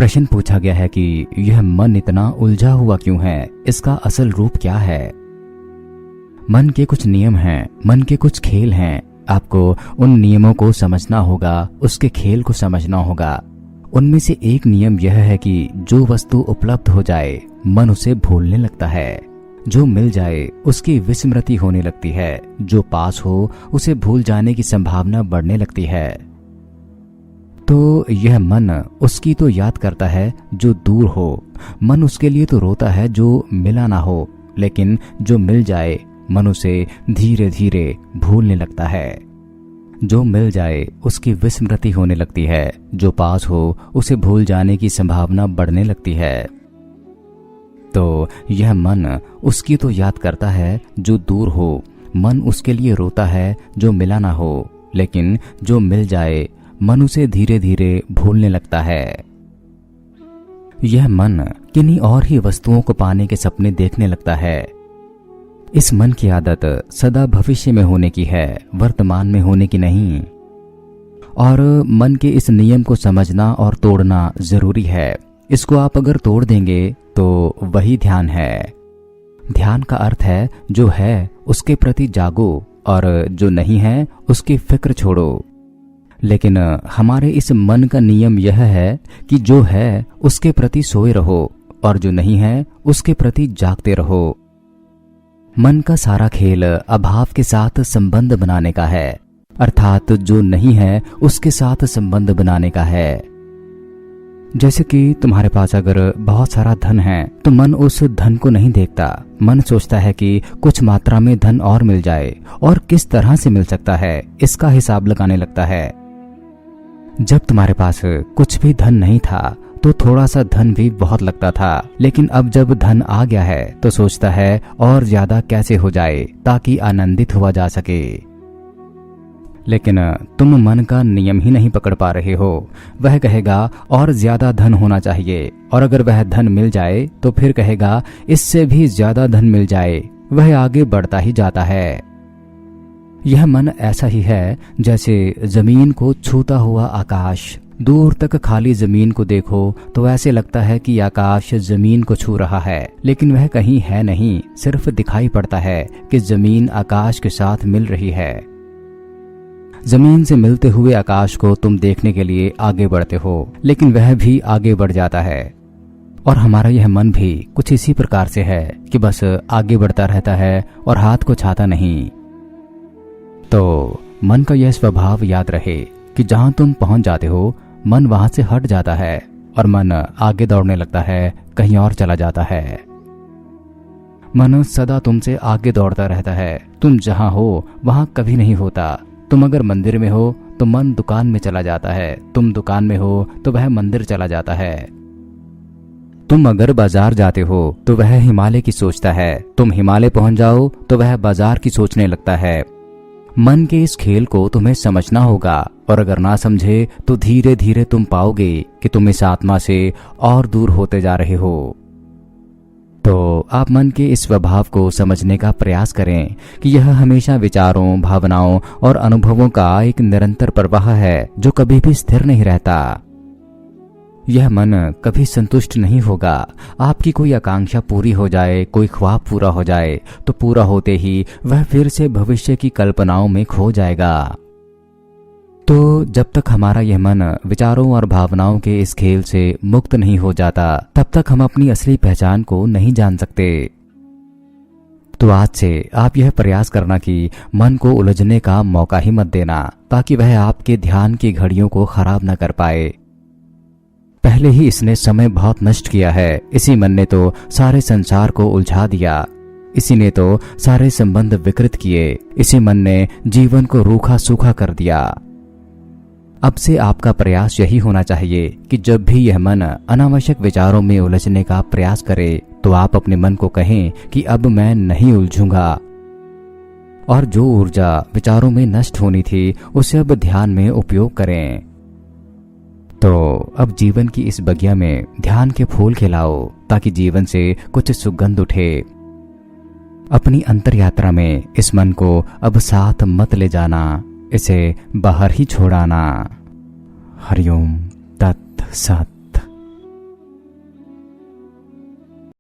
प्रश्न पूछा गया है कि यह मन इतना उलझा हुआ क्यों है, इसका असल रूप क्या है। मन के कुछ नियम हैं, मन के कुछ खेल हैं। आपको उन नियमों को समझना होगा, उसके खेल को समझना होगा। उनमें से एक नियम यह है कि जो वस्तु उपलब्ध हो जाए मन उसे भूलने लगता है, जो मिल जाए उसकी विस्मृति होने लगती है, जो पास हो उसे भूल जाने की संभावना बढ़ने लगती है। तो यह मन उसकी तो याद करता है जो दूर हो, मन उसके लिए तो रोता है जो मिला ना हो, लेकिन जो मिल जाए मन उसे धीरे धीरे भूलने लगता है। जो मिल जाए उसकी विस्मृति होने लगती है, जो पास हो उसे भूल जाने की संभावना बढ़ने लगती है। तो यह मन उसकी तो याद करता है जो दूर हो, मन उसके लिए रोता है जो मिला ना हो, लेकिन जो मिल जाए मन उसे धीरे धीरे भूलने लगता है। यह मन किन्हीं और ही वस्तुओं को पाने के सपने देखने लगता है। इस मन की आदत सदा भविष्य में होने की है, वर्तमान में होने की नहीं। और मन के इस नियम को समझना और तोड़ना जरूरी है। इसको आप अगर तोड़ देंगे तो वही ध्यान है। ध्यान का अर्थ है जो है उसके प्रति जागो और जो नहीं है उसकी फिक्र छोड़ो। लेकिन हमारे इस मन का नियम यह है कि जो है उसके प्रति सोए रहो और जो नहीं है उसके प्रति जागते रहो। मन का सारा खेल अभाव के साथ संबंध बनाने का है, अर्थात जो नहीं है उसके साथ संबंध बनाने का है। जैसे कि तुम्हारे पास अगर बहुत सारा धन है तो मन उस धन को नहीं देखता, मन सोचता है कि कुछ मात्रा में धन और मिल जाए और किस तरह से मिल सकता है इसका हिसाब लगाने लगता है। जब तुम्हारे पास कुछ भी धन नहीं था तो थोड़ा सा धन भी बहुत लगता था, लेकिन अब जब धन आ गया है तो सोचता है और ज्यादा कैसे हो जाए ताकि आनंदित हुआ जा सके। लेकिन तुम मन का नियम ही नहीं पकड़ पा रहे हो। वह कहेगा और ज्यादा धन होना चाहिए, और अगर वह धन मिल जाए तो फिर कहेगा इससे भी ज्यादा धन मिल जाए। वह आगे बढ़ता ही जाता है। यह मन ऐसा ही है जैसे जमीन को छूता हुआ आकाश। दूर तक खाली जमीन को देखो तो ऐसे लगता है कि आकाश जमीन को छू रहा है, लेकिन वह कहीं है नहीं, सिर्फ दिखाई पड़ता है कि जमीन आकाश के साथ मिल रही है। जमीन से मिलते हुए आकाश को तुम देखने के लिए आगे बढ़ते हो, लेकिन वह भी आगे बढ़ जाता है। और हमारा यह मन भी कुछ इसी प्रकार से है कि बस आगे बढ़ता रहता है और हाथ को छाता नहीं। तो मन का यह स्वभाव याद रहे कि जहां तुम पहुंच जाते हो मन वहां से हट जाता है और मन आगे दौड़ने लगता है, कहीं और चला जाता है। मन सदा तुमसे आगे दौड़ता रहता है। तुम जहां हो वहां कभी नहीं होता। तुम अगर मंदिर में हो तो मन दुकान में चला जाता है, तुम दुकान में हो तो वह मंदिर चला जाता है। तुम अगर बाजार जाते हो तो वह हिमालय की सोचता है, तुम हिमालय पहुंच जाओ तो वह बाजार की सोचने लगता है। मन के इस खेल को तुम्हें समझना होगा, और अगर ना समझे तो धीरे धीरे तुम पाओगे कि तुम इस आत्मा से और दूर होते जा रहे हो। तो आप मन के इस स्वभाव को समझने का प्रयास करें कि यह हमेशा विचारों, भावनाओं और अनुभवों का एक निरंतर प्रवाह है जो कभी भी स्थिर नहीं रहता। यह मन कभी संतुष्ट नहीं होगा। आपकी कोई आकांक्षा पूरी हो जाए, कोई ख्वाब पूरा हो जाए तो पूरा होते ही वह फिर से भविष्य की कल्पनाओं में खो जाएगा। तो जब तक हमारा यह मन विचारों और भावनाओं के इस खेल से मुक्त नहीं हो जाता तब तक हम अपनी असली पहचान को नहीं जान सकते। तो आज से आप यह प्रयास करना कि मन को उलझने का मौका ही मत देना, ताकि वह आपके ध्यान की घड़ियों को खराब न कर पाए। पहले ही इसने समय बहुत नष्ट किया है। इसी मन ने तो सारे संसार को उलझा दिया, इसी ने तो सारे संबंध विकृत किए, इसी मन ने जीवन को रूखा सूखा कर दिया। अब से आपका प्रयास यही होना चाहिए कि जब भी यह मन अनावश्यक विचारों में उलझने का प्रयास करे तो आप अपने मन को कहें कि अब मैं नहीं उलझूंगा, और जो ऊर्जा विचारों में नष्ट होनी थी उसे अब ध्यान में उपयोग करें। तो अब जीवन की इस बगिया में ध्यान के फूल खिलाओ ताकि जीवन से कुछ सुगंध उठे। अपनी अंतर यात्रा में इस मन को अब साथ मत ले जाना, इसे बाहर ही छोड़ाना। हरिओम तत् सत।